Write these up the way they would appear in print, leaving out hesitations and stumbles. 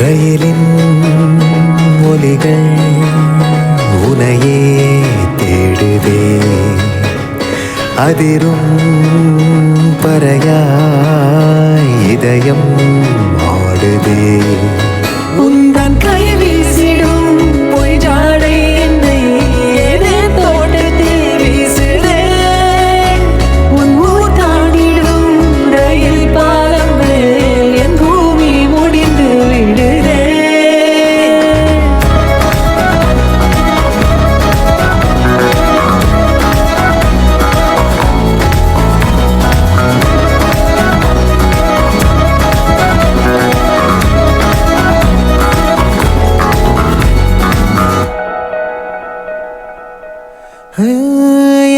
ரயிலின் ஒலிகள் உனையே தேடுதே, அதிரும் பறையாய் இதயம் ஆடுதே. உந்தன் கை வீசிடும் பொய் ஜாடை என்னை ஏதே தோட்டத்தில் வீசுதே. உன் ஊர் தாண்டிடும் ரயில் பாலம் மேல் என் பூமி முடிந்து விடுதே.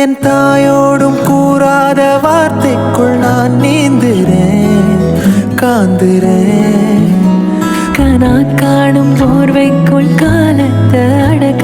என் தாயோடும் கூறாத வார்த்தைக்குள் நான் நீந்துறேன், காந்துறேன். கனா காணும் போர்வைக்குள் காலத்தை அடக்க